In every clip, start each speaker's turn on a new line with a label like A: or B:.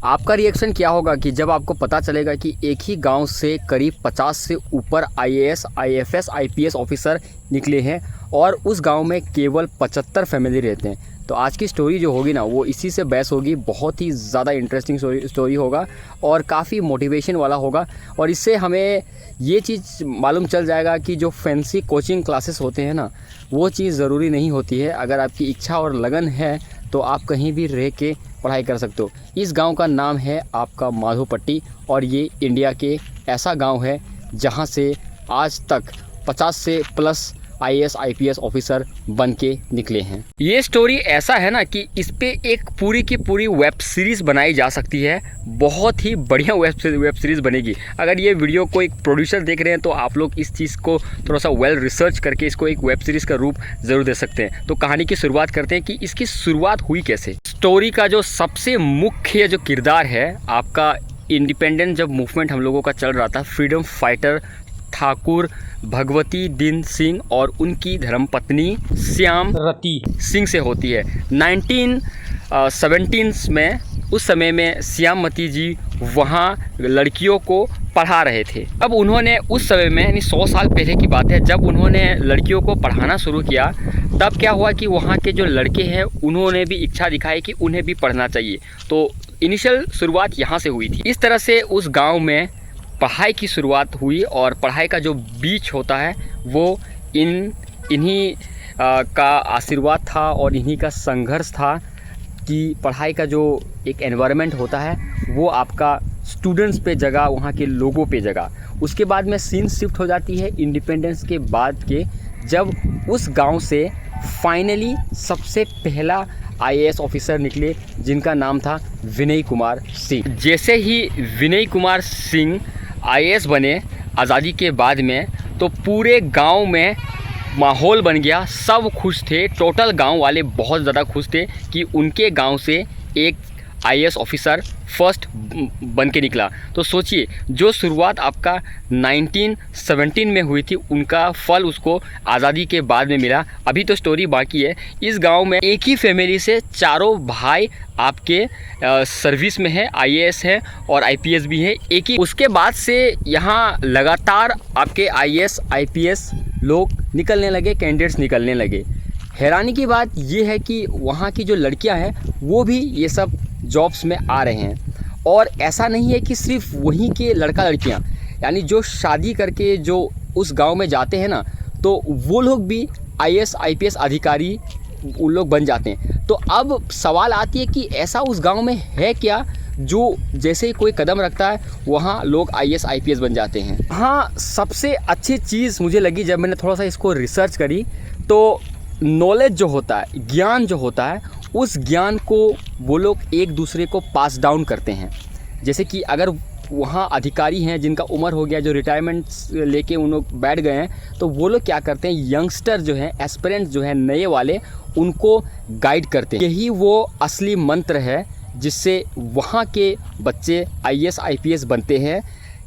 A: आपका रिएक्शन क्या होगा कि जब आपको पता चलेगा कि एक ही गांव से करीब 50 से ऊपर आईएएस, आईएफएस, आईपीएस ऑफिसर निकले हैं और उस गांव में केवल 75 फैमिली रहते हैं। तो आज की स्टोरी जो होगी ना वो इसी से बहस होगी। बहुत ही ज़्यादा इंटरेस्टिंग स्टोरी होगा और काफ़ी मोटिवेशन वाला होगा। और इससे हमें ये चीज़ मालूम चल जाएगा कि जो फैंसी कोचिंग क्लासेस होते हैं ना वो चीज़ ज़रूरी नहीं होती है। अगर आपकी इच्छा और लगन है तो आप कहीं भी रह के पढ़ाई कर सकते हो। इस गांव का नाम है आपका माधोपट्टी और ये इंडिया के ऐसा गांव है जहां से आज तक 50 से प्लस आईएएस आईपीएस ऑफिसर बन के निकले हैं। ये स्टोरी ऐसा है ना कि इस पे एक पूरी की पूरी वेब सीरीज़ बनाई जा सकती है। बहुत ही बढ़िया वेब सीरीज़ बनेगी। अगर ये वीडियो को एक प्रोड्यूसर देख रहे हैं तो आप लोग इस चीज़ को थोड़ा सा वेल रिसर्च करके इसको एक वेब सीरीज़ का रूप ज़रूर दे सकते हैं। तो कहानी की शुरुआत करते हैं कि इसकी शुरुआत हुई कैसे। स्टोरी का जो सबसे मुख्य जो किरदार है आपका, इंडिपेंडेंस जब मूवमेंट हम लोगों का चल रहा था, फ्रीडम फाइटर ठाकुर भगवती दिन सिंह और उनकी धर्मपत्नी श्याम रति सिंह से होती है। 1917 में उस समय में श्यामवती जी वहाँ लड़कियों को पढ़ा रहे थे। अब उन्होंने उस समय में यानी 100 साल पहले की बात है, जब उन्होंने लड़कियों को पढ़ाना शुरू किया तब क्या हुआ कि वहाँ के जो लड़के हैं उन्होंने भी इच्छा दिखाई कि उन्हें भी पढ़ना चाहिए। तो इनिशियल शुरुआत यहाँ से हुई थी। इस तरह से उस गाँव में पढ़ाई की शुरुआत हुई और पढ़ाई का जो बीच होता है वो इन्हीं का आशीर्वाद था और इन्हीं का संघर्ष था कि पढ़ाई का जो एक एनवायरनमेंट होता है वो आपका स्टूडेंट्स पे जगह, वहाँ के लोगों पे जगह। उसके बाद में सीन शिफ्ट हो जाती है इंडिपेंडेंस के बाद के, जब उस गांव से फाइनली सबसे पहला आईएएस ऑफिसर निकले जिनका नाम था विनय कुमार सिंह। जैसे ही विनय कुमार सिंह आईएएस बने आज़ादी के बाद में तो पूरे गांव में माहौल बन गया। सब खुश थे, टोटल गांव वाले बहुत ज़्यादा खुश थे कि उनके गांव से एक आईएएस ऑफिसर फर्स्ट बन के निकला। तो सोचिए, जो शुरुआत आपका 1917 में हुई थी उनका फल उसको आज़ादी के बाद में मिला। अभी तो स्टोरी बाकी है। इस गांव में एक ही फैमिली से चारों भाई आपके सर्विस में है, आईएएस है और आईपीएस भी है एक ही। उसके बाद से यहाँ लगातार आपके आईएएस आईपीएस लोग निकलने लगे, कैंडिडेट्स निकलने लगे। हैरानी की बात यह है कि वहाँ की जो लड़कियाँ हैं वो भी ये सब जॉब्स में आ रहे हैं। और ऐसा नहीं है कि सिर्फ वहीं के लड़का लड़कियां, यानी जो शादी करके जो उस गांव में जाते हैं ना तो वो लोग भी आईएएस आईपीएस अधिकारी उन लोग बन जाते हैं। तो अब सवाल आती है कि ऐसा उस गांव में है क्या जो जैसे ही कोई कदम रखता है वहाँ लोग आईएएस आईपीएस बन जाते हैं। हाँ, सबसे अच्छी चीज़ मुझे लगी जब मैंने थोड़ा सा इसको रिसर्च करी तो नॉलेज जो होता है, ज्ञान जो होता है, उस ज्ञान को वो लोग एक दूसरे को पास डाउन करते हैं। जैसे कि अगर वहाँ अधिकारी हैं जिनका उम्र हो गया, जो रिटायरमेंट लेके उन लोग बैठ गए हैं, तो वो लोग क्या करते हैं, यंगस्टर जो हैं, एस्पिरेंट्स जो हैं, नए वाले, उनको गाइड करते हैं। यही वो असली मंत्र है जिससे वहाँ के बच्चे आईएएस आईपीएस बनते हैं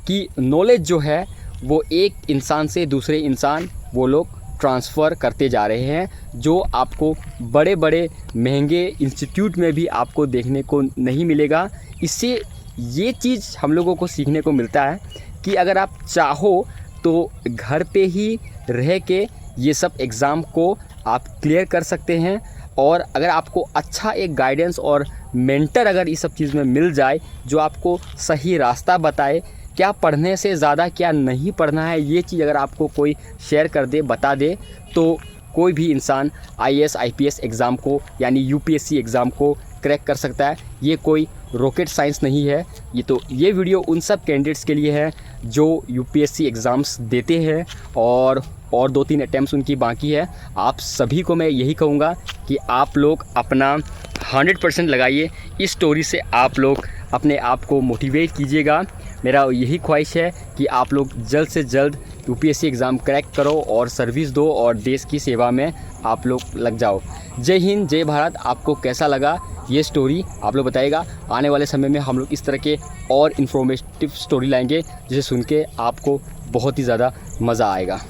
A: कि नॉलेज जो है वो एक इंसान से दूसरे इंसान वो लोग ट्रांसफ़र करते जा रहे हैं, जो आपको बड़े बड़े महंगे इंस्टीट्यूट में भी आपको देखने को नहीं मिलेगा। इससे ये चीज़ हम लोगों को सीखने को मिलता है कि अगर आप चाहो तो घर पे ही रह के ये सब एग्ज़ाम को आप क्लियर कर सकते हैं। और अगर आपको अच्छा एक गाइडेंस और मेंटर अगर इस सब चीज़ में मिल जाए जो आपको सही रास्ता बताए, क्या पढ़ने से ज़्यादा क्या नहीं पढ़ना है, ये चीज़ अगर आपको कोई शेयर कर दे, बता दे, तो कोई भी इंसान आईएएस आईपीएस एग्ज़ाम को यानी यूपीएससी एग्ज़ाम को क्रैक कर सकता है। ये कोई रॉकेट साइंस नहीं है। ये वीडियो उन सब कैंडिडेट्स के लिए है जो यूपीएससी एग्ज़ाम्स देते हैं और 2-3 अटैम्प्ट्स उनकी बाकी है। आप सभी को मैं यही कहूँगा कि आप लोग अपना 100% लगाइए। इस स्टोरी से आप लोग अपने आप को मोटिवेट कीजिएगा। मेरा यही ख्वाहिश है कि आप लोग जल्द से जल्द यूपीएससी एग्ज़ाम क्रैक करो और सर्विस दो और देश की सेवा में आप लोग लग जाओ। जय हिंद, जय भारत। आपको कैसा लगा ये स्टोरी आप लोग बताइएगा। आने वाले समय में हम लोग इस तरह के और इन्फॉर्मेटिव स्टोरी लाएंगे जिसे सुन के आपको बहुत ही ज़्यादा मज़ा आएगा।